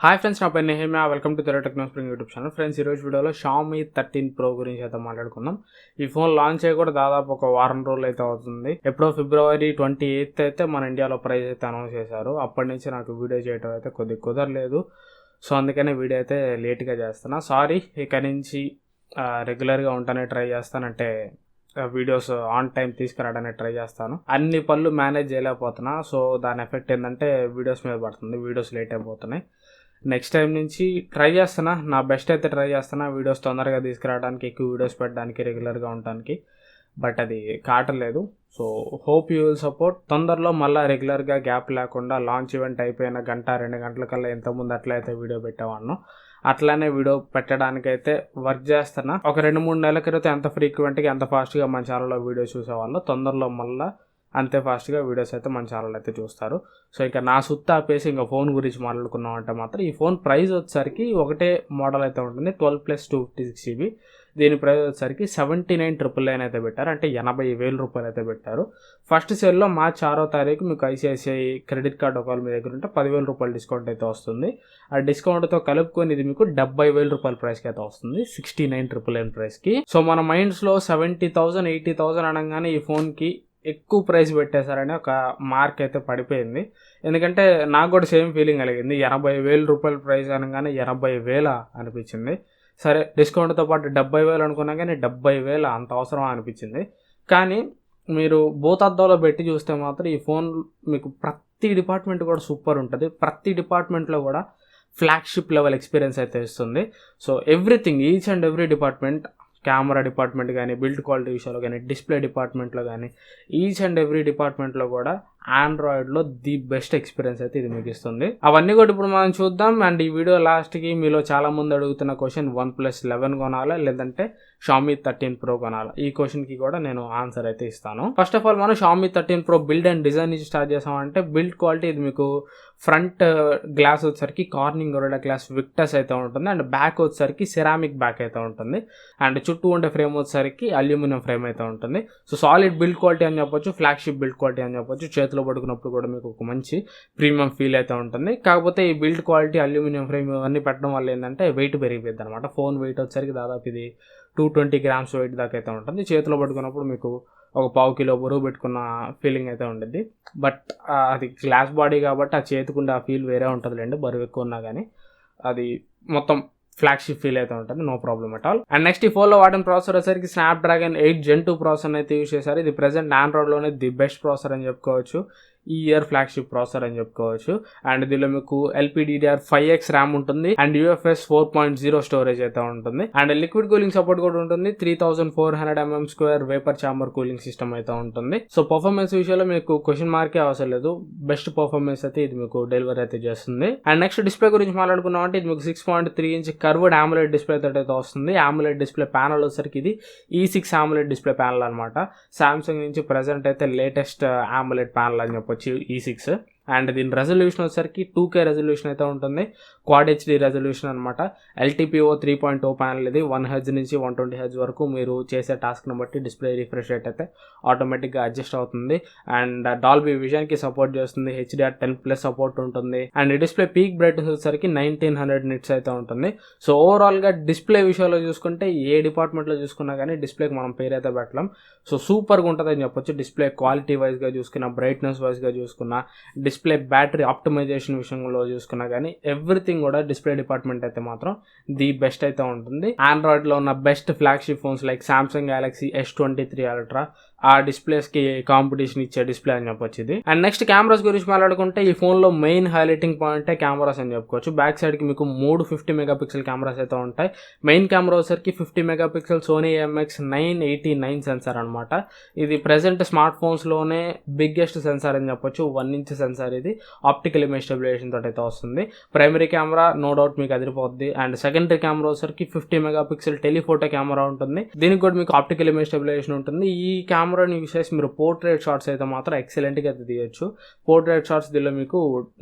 Hi friends, నా పేరు Nehemiah. Welcome to Technospring YouTube channel. Friends, ఈరోజు వీడియోలో Xiaomi 13 Pro గురించి అయితే మాట్లాడుకుందాం. ఈ ఫోన్ లాంచ్ అయ్యి కూడా దాదాపు ఒక వారం రోజులు అయితే అవుతుంది. ఎప్పుడో February 28th అయితే మన ఇండియాలో ప్రైస్ అయితే అనౌన్స్ చేశారు. అప్పటి నుంచి నాకు వీడియో చేయడం అయితే కొద్దిగా కుదరలేదు. సో అందుకనే వీడియో అయితే లేట్గా చేస్తున్నా. సారీ. ఇక నుంచి రెగ్యులర్గా ఉంటానే ట్రై చేస్తానంటే వీడియోస్ ఆన్ టైం తీసుకురావడానికి ట్రై చేస్తాను. అన్ని పనులు మేనేజ్ చేయలేకపోతున్నా. సో దాని ఎఫెక్ట్ ఏంటంటే వీడియోస్ మీద పడుతుంది. వీడియోస్ లేట్ అయిపోతున్నాయి. నెక్స్ట్ టైం నుంచి ట్రై చేస్తున్నా, నా బెస్ట్ అయితే ట్రై చేస్తున్నా వీడియోస్ తొందరగా తీసుకురావడానికి, ఎక్కువ వీడియోస్ పెట్టడానికి, రెగ్యులర్గా ఉండడానికి. బట్ అది కావట్లేదు. So hope you will support. తొందరలో మళ్ళీ రెగ్యులర్గా గ్యాప్ లేకుండా లాంచ్ ఈవెంట్ అయిపోయిన గంట 2 గంటల కల్లా ఎంతమంది అట్లయితే వీడియో పెట్టేవాడినో అట్లానే వీడియో పెట్టడానికైతే వర్క్ చేస్తున్నా. ఒక 2-3 నెలల క్రితం ఎంత ఫ్రీక్వెంట్గా ఎంత ఫాస్ట్గా మన ఛానల్లో వీడియో చూసేవాళ్ళు, తొందరలో మళ్ళీ అంతే ఫాస్ట్గా వీడియోస్ అయితే మన ఛానల్ అయితే చూస్తారు. సో ఇంకా నా సుత్తా ఆపేసి ఇంకా ఫోన్ గురించి మాట్లాడుకున్నాం అంటే మాత్రం ఈ ఫోన్ ప్రైస్ వచ్చేసరికి ఒకటే మోడల్ అయితే ఉంటుంది, 12+256GB. దీని ప్రైస్ వచ్చేసరికి 79,999 అయితే పెట్టారు, అంటే 80,000 రూపాయలు అయితే పెట్టారు. ఫస్ట్ సేల్లో March 6వ తారీఖు మీకు ICICI క్రెడిట్ కార్డు ఒకవేళ మీ దగ్గర ఉంటే 10,000 రూపాయలు డిస్కౌంట్ అయితే వస్తుంది. ఆ డిస్కౌంట్తో కలుపుకొని ఇది మీకు 70,000 రూపాయల ప్రైస్కి అయితే వస్తుంది, 69,999 ప్రైస్కి. సో మన మైండ్స్లో 70,000 80,000 అనగానే ఈ ఫోన్కి ఎక్కువ ప్రైస్ పెట్టేశారని ఒక మార్క్ అయితే పడిపోయింది. ఎందుకంటే నాకు కూడా సేమ్ ఫీలింగ్ కలిగింది. 80,000 రూపాయల ప్రైస్ అనగానే 80,000 అనిపించింది. సరే డిస్కౌంట్తో పాటు 70,000 అనుకున్నా కానీ 70,000 అంత అవసరమా అనిపించింది. కానీ మీరు భూతద్దంలో పెట్టి చూస్తే మాత్రం ఈ ఫోన్ మీకు ప్రతి డిపార్ట్మెంట్ కూడా సూపర్ ఉంటుంది. ప్రతి డిపార్ట్మెంట్లో కూడా ఫ్లాగ్షిప్ లెవెల్ ఎక్స్పీరియన్స్ అయితే ఇస్తుంది. So everything, each and every department, camera department కానీ, బిల్డ్ క్వాలిటీ విషయంలో కానీ, డిస్ప్లే డిపార్ట్మెంట్లో కానీ, ఈచ్ అండ్ ఎవ్రీ డిపార్ట్మెంట్లో కూడా ఆండ్రాయిడ్లో ది బెస్ట్ ఎక్స్పీరియన్స్ అయితే ఇది మీకు ఇస్తుంది. అవన్నీ కూడా ఇప్పుడు మనం చూద్దాం. అండ్ ఈ వీడియో లాస్ట్కి మీలో చాలామంది అడుగుతున్న క్వశ్చన్, OnePlus 11 కొనాలా లేదంటే Xiaomi 13 Pro కొనాలా, ఈ క్వశ్చన్కి కూడా నేను ఆన్సర్ అయితే ఇస్తాను. ఫస్ట్ ఆఫ్ ఆల్ మనం Xiaomi 13 Pro build and design నుంచి స్టార్ట్ చేసామంటే, బిల్డ్ క్వాలిటీ ఇది మీకు ఫ్రంట్ గ్లాస్ వచ్చేసరికి కార్నింగ్ గొరిల్లా గ్లాస్ విక్టస్ అయితే ఉంటుంది. అండ్ బ్యాక్ వచ్చేసరికి సెరామిక్ బ్యాక్ అయితే ఉంటుంది. అండ్ చుట్టూ ఉండే ఫ్రేమ్ వచ్చేసరికి అల్యూమినియం ఫ్రేమ్ అయితే ఉంటుంది. సో సాలిడ్ బిల్డ్ క్వాలిటీ అని చెప్పొచ్చు, ఫ్లాగ్షిప్ బిల్డ్ క్వాలిటీ అని చెప్పొచ్చు. చేతిలో పడుకున్నప్పుడు కూడా మీకు ఒక మంచి ప్రీమియం ఫీల్ అయితే ఉంటుంది. కాకపోతే ఈ బిల్డ్ క్వాలిటీ, అల్యూమినియం ఫ్రేమ్ ఇవన్నీ పెట్టడం వల్ల ఏంటంటే వెయిట్ పెరిగిపోద్ది అనమాట. ఫోన్ వెయిట్ వచ్చేసరికి దాదాపు ఇది 220 grams వెయిట్ దాకా అయితే ఉంటుంది. చేతిలో పట్టుకున్నప్పుడు మీకు ఒక 1/4 కిలో బరువు పెట్టుకున్న ఫీలింగ్ అయితే ఉంటుంది. బట్ అది గ్లాస్ బాడీ కాబట్టి ఆ చేతికుండే ఆ ఫీల్ వేరే ఉంటుందిలేండి, బరువు ఎక్కువ ఉన్నా కానీ. అది మొత్తం ఫ్లాగ్షిప్ ఫీల్ అయితే ఉంటుంది, no problem at all. And next ఈ ఫోన్లో వాడిన ప్రాసెసర్ వచ్చేసరికి స్నాప్డ్రాగన్ 8 Gen 2 ప్రాసెసర్ అయితే యూజ్ చేశారు. ఇది ప్రెసెంట్ ఆండ్రాయిడ్లోనే ది బెస్ట్ ప్రాసెసర్ అని చెప్పుకోవచ్చు, ఈ ఇయర్ ఫ్లాగ్షిప్ ప్రాసెసర్ అని చెప్పుకోవచ్చు. అండ్ దీనిలో మీకు LPDDR5X ర్యామ్ ఉంటుంది అండ్ UFS 4.0 స్టోరేజ్ అయితే ఉంటుంది. అండ్ లిక్విడ్ కూలింగ్ సపోర్ట్ కూడా ఉంటుంది. 3400 mm² vapour chamber cooling system అయితే ఉంటుంది. సో పర్ఫార్మెన్స్ విషయంలో మీకు క్వశ్చన్ మార్కే అవసరం లేదు, బెస్ట్ పర్ఫార్మెన్స్ అయితే ఇది మీకు డెలివరీ అయితే చేస్తుంది. అండ్ నెక్స్ట్ డిస్ప్లే గురించి మాట్లాడుకున్నాం అంటే, ఇది మీకు 6.3 inch కర్వ్డ్ AMOLED డిస్ప్లే తోటి అయితే వస్తుంది. AMOLED డిస్ప్లే ప్యానల్ వచ్చేసరికి ఇది E6 AMOLED డిస్ప్లే ప్యానల్ అనమాట. సామ్సంగ్ నుంచి ప్రెసెంట్ అయితే లేటెస్ట్ AMOLED ప్యానల్ అని చెప్పొచ్చు, E6. అండ్ దీని రెజల్యూషన్ వచ్చేసరికి 2K రెజల్యూషన్ అయితే ఉంటుంది, క్వాడ్ HD రెజల్యూషన్ అనమాట. LTPO 3.0 ప్యానల్ ఇది. 1 Hz నుంచి 120 Hz వరకు మీరు చేసే టాస్క్ని బట్టి డిస్ప్లే రిఫ్రెష్ రేట్ అయితే ఆటోమేటిక్గా అడ్జస్ట్ అవుతుంది. అండ్ డాల్బీ విజన్కి సపోర్ట్ చేస్తుంది, HDR10+ సపోర్ట్ ఉంటుంది. అండ్ ఈ డిస్ప్లే పీక్ బ్రైట్నెస్ వచ్చేసరికి 1900 nits అయితే ఉంటుంది. సో ఓవరాల్గా డిస్ప్లే విషయంలో చూసుకుంటే ఏ డిపార్ట్మెంట్లో చూసుకున్నా కానీ డిస్ప్లేకి మనం పేరు అయితే పెట్టలేం. సో సూపర్గా ఉంటుంది అని చెప్పొచ్చు. డిస్ప్లే క్వాలిటీ వైజ్గా చూసుకున్నా, బ్రైట్నెస్ వైజ్గా చూసుకున్నా, డిస్ప్లే బ్యాటరీ ఆప్టిమైజేషన్ విషయంలో చూసుకున్నా కానీ ఎవ్రీథింగ్ కూడా డిస్ప్లే డిపార్ట్మెంట్ అయితే మాత్రం ది బెస్ట్ అయితే ఉంటుంది. ఆండ్రాయిడ్లో ఉన్న best flagship phones like Samsung Galaxy S23 Ultra ఆ డిస్ప్లేస్కి కాంపిటీషన్ ఇచ్చే డిస్ప్లే అని చెప్పొచ్చు ఇది. అండ్ నెక్స్ట్ కెమెరాస్ గురించి మాట్లాడుకుంటే, ఈ ఫోన్లో మెయిన్ హైలైటింగ్ పాయింటే కెమెరాస్ అని చెప్పుకోవచ్చు. బ్యాక్ సైడ్కి మీకు 3 50 MP కెమెరాస్ అయితే ఉంటాయి. మెయిన్ కెమెరా వచ్చేసరికి 50 MP సోనీ IMX989 సెన్సార్ అనమాట. ఇది ప్రెసెంట్ స్మార్ట్ ఫోన్స్లోనే బిగ్గెస్ట్ సెన్సార్ అని చెప్పొచ్చు. 1 inch సెన్సార్ ఇది, ఆప్టికల్ ఇమేజ్ స్టెబిలైజేషన్ తోటి అయితే వస్తుంది. ప్రైమరీ కెమెరా నో డౌట్ మీకు అదిరిపోద్ది. అండ్ సెకండరీ కెమెరా వచ్చేసరికి 50 MP టెలిఫోటో కెమెరా ఉంటుంది. దీనికి కూడా మీకు ఆప్టికల్ ఇమేజ్ స్టెబిలైజేషన్ ఉంటుంది. ఈ కెమెరా కెమెరాని యూస్ చేసి మీరు పోర్ట్రేట్ షాట్స్ అయితే మాత్రం ఎక్సలెంట్గా అయితే తీయొచ్చు. పోర్ట్రేట్ షాట్స్ దీనిలో మీకు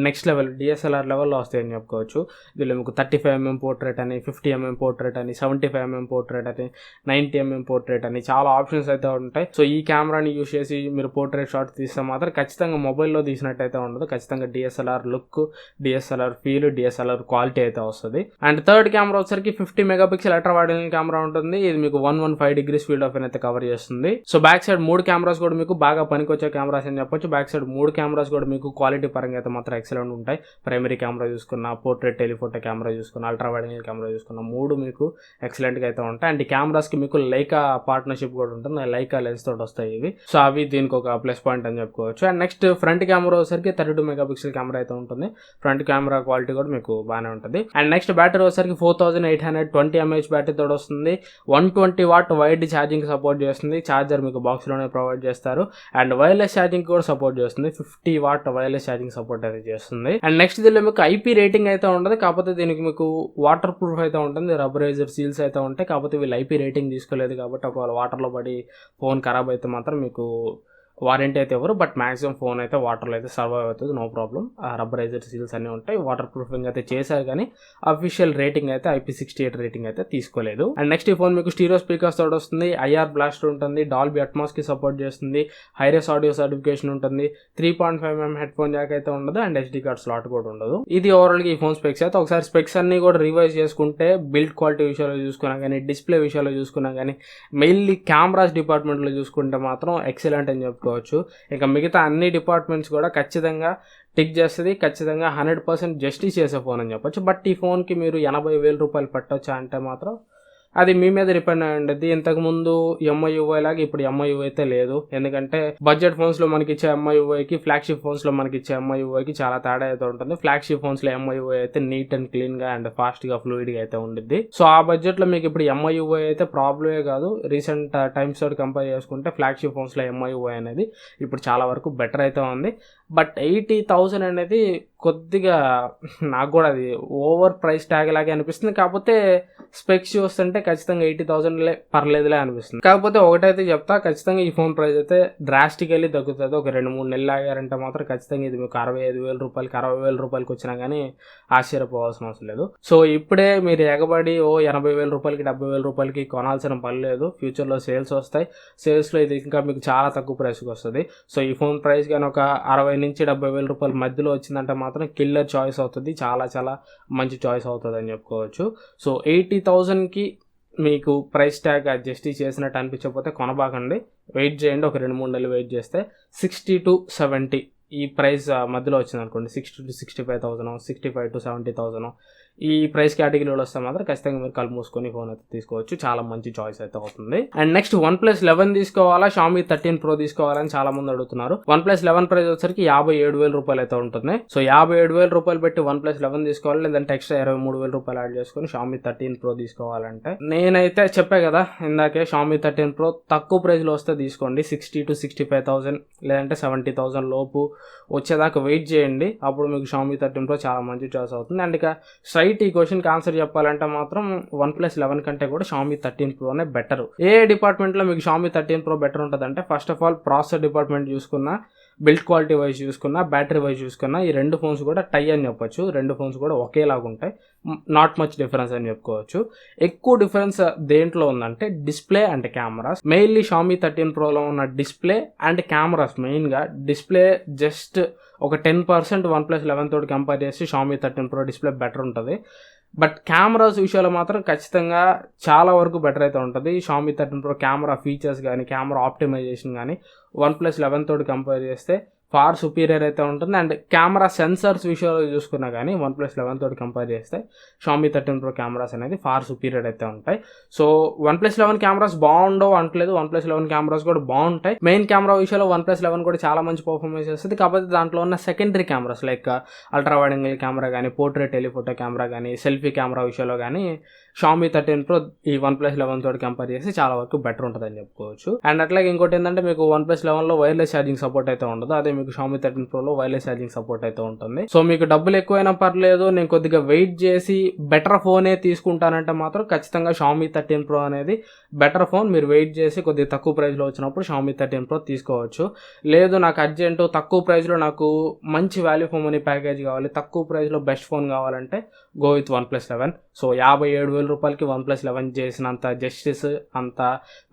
నెక్స్ట్ లెవెల్ DSLR లెవెల్లో వస్తాయని చెప్పుకోవచ్చు. దీనిలో మీకు 35mm పోర్ట్రేట్ అని, 50mm పోర్ట్రేట్ అని, 75mm పోర్ట్రేట్ అని, 90mm పోర్ట్రేట్ అని చాలా ఆప్షన్స్ అయితే ఉంటాయి. సో ఈ కెమెరాని యూస్ చేసి మీరు పోర్ట్రేట్ షాట్స్ తీస్తే మాత్రం ఖచ్చితంగా మొబైల్లో తీసినట్టు అయితే ఉండదు. ఖచ్చితంగా DSLR look, DSLR feel, DSLR quality అయితే వస్తుంది. అండ్ థర్డ్ కెమెరా వచ్చరికి 50 megapixel ultra wide angle camera ఉంటుంది. ఇది మీకు 115 degrees ఫీల్డ్ ఆఫ్ వ్యూ అయితే కవర్ చేస్తుంది. సో బ్యాక్ సైడ్ 3 కెమెరాస్ కూడా మీకు బాగా పనికొచ్చే కెమెరాస్ అని చెప్పొచ్చు. బ్యాక్ సైడ్ 3 కెమెరాస్ కూడా మీకు క్వాలిటీ పరంగా అయితే మాత్రం ఎక్సలెంట్ ఉంటాయి. ప్రైమరీ కెమెరా చూసుకున్న, పోర్ట్రేట్ టెలిఫోటో కెమెరా చూసుకున్న, అల్ట్రా వైడ్ యాంగిల్ కెమెరా చూసుకున్న 3 మీకు ఎక్సలెంట్గా అయితే ఉంటాయి. అండ్ ఈ కెమెరాస్కి మీకు లైకా పార్ట్నర్షిప్ కూడా ఉంటుంది. లైకా లెన్స్ తోటి వస్తాయి ఇవి. సో అవి దీనికి ఒక ప్లస్ పాయింట్ అని చెప్పుకోవచ్చు. అండ్ నెక్స్ట్ ఫ్రంట్ కెమెరా వచ్చేసరికి 32 మెగాపిక్సెల్ కెమెరా అయితే ఉంటుంది. ఫ్రంట్ కెమెరా క్వాలిటీ కూడా మీకు బాగానే ఉంటుంది. అండ్ నెక్స్ట్ బ్యాటరీ వచ్చేసరికి 4820 mAh బ్యాటరీ తోటి వస్తుంది. 120 watt వైడ్ ఛార్జింగ్ సపోర్ట్ చేస్తుంది. ఛార్జర్ మీకు బాక్స్ లోనే ప్రొవైడ్ చేస్తారు. అండ్ వైర్లెస్ ఛార్జింగ్ కూడా సపోర్ట్ చేస్తుంది. 50 watt వైర్లెస్ ఛార్జింగ్ సపోర్ట్ అయితే చేస్తుంది. అండ్ నెక్స్ట్ దీనిలో మీకు IP రేటింగ్ అయితే ఉండదు. కాకపోతే దీనికి మీకు వాటర్ ప్రూఫ్ అయితే ఉంటుంది. రబ్బరైజర్ సీల్స్ అయితే ఉంటాయి. కాకపోతే వీళ్ళు IP రేటింగ్ తీసుకోలేదు కాబట్టి ఒకవేళ వాటర్లో పడి ఫోన్ ఖరాబ్ అయితే మాత్రం మీకు వారంటీ అయితే ఎవరు, బట్ మాక్సిమం ఫోన్ అయితే వాటర్లో అయితే సర్వైవ్ అవుతుంది, నో ప్రాబ్లం. రబ్బరైజర్ సీల్స్ అన్నీ ఉంటాయి. వాటర్ ప్రూఫింగ్ అయితే చేశారు కానీ అఫీషియల్ రేటింగ్ అయితే IP68 రేటింగ్ అయితే తీసుకోలేదు. అండ్ నెక్స్ట్ ఈ ఫోన్ మీకు స్టీరియో స్పీకర్స్ తోటి వస్తుంది. IR బ్లాస్టర్ ఉంటుంది. డాల్బీ అట్మాస్ కి సపోర్ట్ చేస్తుంది. హైరెస్ ఆడియో సర్టిఫికేషన్ ఉంటుంది. 3.5mm హెడ్ ఫోన్ జాక్ అయితే ఉండదు. అండ్ SD కార్డ్ స్లాట్ కూడా ఉండదు. ఇది ఓవరాల్ గా ఈ ఫోన్ స్పెక్స్ అయితే. ఒకసారి స్పెక్స్ అన్ని కూడా రివైజ్ చేసుకుంటే బిల్డ్ క్వాలిటీ విషయాల్లో చూసుకున్నా కానీ, డిస్ప్లే విషయాల్లో చూసుకున్నా కానీ, మెయిన్లీ కెమెరాస్ డిపార్ట్మెంట్ లో చూసుకుంటే మాత్రం ఎక్సలెంట్ అని చెప్పుకోవచ్చు. ఇంకా మిగతా అన్ని డిపార్ట్మెంట్స్ కూడా ఖచ్చితంగా టిక్ చేస్తుంది. ఖచ్చితంగా 100% జస్టిస్ చేసే ఫోన్ అని చెప్పొచ్చు. బట్ ఈ ఫోన్కి మీరు 80,000 రూపాయలు పెట్టొచ్చా అంటే మాత్రం అది మీ మీద డిపెండ్ అయి ఉండేది. ఇంతకుముందు MIUI లాగా ఇప్పుడు MIUI అయితే లేదు. ఎందుకంటే బడ్జెట్ ఫోన్స్లో మనకి ఇచ్చే MIUIకి, ఫ్లాగ్షిప్ ఫోన్స్లో మనకి ఇచ్చే MIUIకి చాలా తేడా అయితే ఉంటుంది. ఫ్లాగ్షిప్ ఫోన్స్లో MIUI అయితే నీట్ అండ్ క్లీన్గా అండ్ ఫాస్ట్గా ఫ్లూయిడ్గా అయితే ఉండిద్ది. సో ఆ బడ్జెట్లో మీకు ఇప్పుడు MIUI అయితే ప్రాబ్లమే కాదు. రీసెంట్ టైమ్స్ తోటి కంపేర్ చేసుకుంటే ఫ్లాగ్షిప్ ఫోన్స్లో MIUI అనేది ఇప్పుడు చాలా వరకు బెటర్ అయితే ఉంది. బట్ 80,000 అనేది కొద్దిగా నాకు కూడా అది ఓవర్ ప్రైస్ ట్యాగ్ లాగే అనిపిస్తుంది. కాకపోతే స్పెక్స్ చూస్తుంటే ఖచ్చితంగా 80,000 పర్లేదులే అనిపిస్తుంది. కాకపోతే ఒకటైతే చెప్తా, ఖచ్చితంగా ఈ ఫోన్ ప్రైస్ అయితే డ్రాస్టికల్లీ తగ్గుతుంది. ఒక 2-3 నెలలు ఆగారంటే మాత్రం ఖచ్చితంగా ఇది మీకు 65,000 రూపాయలకి, 60,000 రూపాయలకి వచ్చినా కానీ ఆశ్చర్యపోవాల్సిన అవసరం లేదు. సో ఇప్పుడే మీరు ఎగబడి 80,000 రూపాయలకి, 70,000 రూపాయలకి కొనాల్సిన పని లేదు. ఫ్యూచర్లో సేల్స్ వస్తాయి. సేల్స్లో ఇది ఇంకా మీకు చాలా తక్కువ ప్రైస్కి వస్తుంది. సో ఈ ఫోన్ ప్రైస్ కానీ ఒక 60,000 నుంచి 70,000 రూపాయల మధ్యలో వచ్చిందంటే మాత్రం కిల్లర్ చాయిస్ అవుతుంది. చాలా చాలా మంచి చాయిస్ అవుతుంది అని చెప్పుకోవచ్చు. సో 80,000కి మీకు ప్రైస్ ట్యాగ్ అడ్జస్ట్ చేసినట్టు అనిపించకపోతే కొనబాకండి. వెయిట్ చేయండి. ఒక 2-3 నెలలు వెయిట్ చేస్తే 60 to 70 ఈ ప్రైస్ మధ్యలో వచ్చింది అనుకోండి, 60 to 65,000, 65 to 70,000 ఈ ప్రైస్ కేటగిరీలో వస్తే మాత్రం ఖచ్చితంగా మీరు కళ్ళు మూసుకొని ఫోన్ అయితే తీసుకోవచ్చు. చాలా మంచి చాయిస్ అయితే అవుతుంది. అండ్ నెక్స్ట్ OnePlus 11 తీసుకోవాలా, Xiaomi 13 Pro తీసుకోవాలని చాలా మంది అడుగుతున్నారు. OnePlus 11 ప్రైస్ వచ్చరికి 57,000 రూపాయలు అయితే ఉంటుంది. సో 57,000 రూపాయలు పెట్టి OnePlus 11 తీసుకోవాలి, లేదంటే ఎక్స్ట్రా 23,000 రూపాయలు యాడ్ చేసుకొని Xiaomi 13 Pro తీసుకోవాలంటే నేనైతే చెప్పే కదా ఇందాకే, Xiaomi 13 Pro తక్కువ ప్రైస్ లో వస్తే తీసుకోండి. 60 to 65,000 లేదంటే 70,000 లోపు వచ్చేదాకా వెయిట్ చేయండి. అప్పుడు మీకు Xiaomi 13 Pro చాలా మంచి చాయిస్ అవుతుంది. అండ్ ఇక ఈ క్వశ్చన్కి ఆన్సర్ చెప్పాలంటే మాత్రం OnePlus 11 కంటే కూడా Xiaomi 13 Proనే బెటర్. ఏ డిపార్ట్మెంట్లో మీకు Xiaomi 13 Pro బెటర్ ఉంటుంది అంటే, first of all processor department చూసుకున్నా, బిల్డ్ క్వాలిటీ వైజ్ చూసుకున్నా, బ్యాటరీ వైజ్ చూసుకున్నా, ఈ రెండు ఫోన్స్ కూడా టై అని చెప్పొచ్చు. రెండు ఫోన్స్ కూడా ఒకేలాగా ఉంటాయి. నాట్ మచ్ డిఫరెన్స్ అని చెప్పుకోవచ్చు. ఎక్కువ డిఫరెన్స్ దేంట్లో ఉందంటే display and cameras. Mainly Xiaomi 13 Proలో ఉన్న డిస్ప్లే అండ్ కెమెరాస్. మెయిన్గా డిస్ప్లే జస్ట్ ఒక 10% OnePlus 11 తోటి కంపేర్ చేసి Xiaomi 13 Pro డిస్ప్లే బెటర్ ఉంటుంది. బట్ కెమెరాస్ విషయంలో మాత్రం ఖచ్చితంగా చాలా వరకు బెటర్ అయితే ఉంటుంది. Xiaomi 13 Pro కెమెరా ఫీచర్స్ కానీ, కెమెరా ఆప్టిమైజేషన్ కానీ OnePlus 11 తోటి కంపేర్ చేస్తే ఫార్ సుపీరియర్ అయితే ఉంటుంది. అండ్ కెమెరా సెన్సర్స్ విషయంలో చూసుకున్నా కానీ OnePlus 11 తోటి కంపేర్ చేస్తే Xiaomi 13 Pro కెమెరాస్ అనేది ఫార్ సుపీరియర్ అయితే ఉంటాయి. సో OnePlus 11 కెమెరాస్ బాగుండవు అంటలేదు, OnePlus 11 కెమెరాస్ కూడా బాగుంటాయి. మెయిన్ కెమెరా విషయంలో OnePlus 11 కూడా చాలా మంచి పర్ఫార్మెన్స్ చేస్తుంది. కాకపోతే దాంట్లో ఉన్న secondary cameras like ultra wide angle camera కానీ, పోర్ట్రేట్ టెలిఫోటో కెమెరా కానీ, సెల్ఫీ కెమెరా విషయంలో కానీ Xiaomi 13 Pro ఈ OnePlus 11 తోటి కంపేర్ చేసి చాలా వరకు బెటర్ ఉంటుంది అని చెప్పుకోవచ్చు. అండ్ అట్లాగే ఇంకోటి ఏంటంటే, మీకు OnePlus 11లో వైర్లెస్ ఛార్జింగ్ సపోర్ట్ అయితే ఉండదు. అదే మీకు Xiaomi 13 Proలో వైర్లెస్ ఛార్జింగ్ సపోర్ట్ అయితే ఉంటుంది. సో మీకు డబ్బులు ఎక్కువైనా పర్లేదు, నేను కొద్దిగా వెయిట్ చేసి బెటర్ ఫోనే తీసుకుంటానంటే మాత్రం ఖచ్చితంగా Xiaomi 13 Pro అనేది బెటర్ ఫోన్. మీరు వెయిట్ చేసి కొద్దిగా తక్కువ ప్రైస్లో వచ్చినప్పుడు Xiaomi 13 Pro తీసుకోవచ్చు. లేదు నాకు అర్జెంటు తక్కువ ప్రైస్లో నాకు మంచి వాల్యూ ఫోన్ మనీ ప్యాకేజ్ కావాలి, తక్కువ ప్రైస్లో బెస్ట్ ఫోన్ కావాలంటే గో విత్ OnePlus 11. సో 57,000 రూపాయలకి OnePlus 11 చేసినంత జస్టిస్, అంత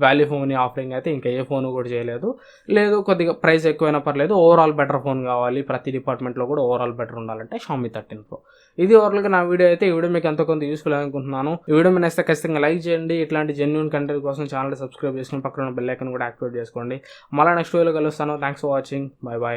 వాల్యూ ఫోన్ మనీ ఆఫరింగ్ అయితే ఇంకా ఏ ఫోన్ కూడా చేయలేదు. లేదు కొద్దిగా ప్రైస్ ఎక్కువైనా పర్లేదు, ఓవరాల్ బెటర్ ఫోన్ కావాలి, ప్రతి డిపార్ట్మెంట్లో కూడా ఓవరాల్ బెటర్ ఉండాలంటే Xiaomi 13 Pro. ఇది ఓవరాల్గా నా వీడియో అయితే. ఈ వీడియో మీకు ఎంతో కొంత యూస్ఫుల్ అనుకుంటున్నాను. ఈ వీడియో మీ నచ్చితే ఖచ్చితంగా లైక్ చేయండి. ఇట్లాంటి జెన్యూన్ కంటెంట్ కోసం ఛానల్ సబ్స్క్రైబ్ చేసుకుని పక్కన బెల్ ఐకాన్ కూడా యాక్టివేట్ చేసుకోండి. మళ్ళీ నెక్స్ట్ వీడియోలో కలుస్తాను. Thanks for watching. Bye bye.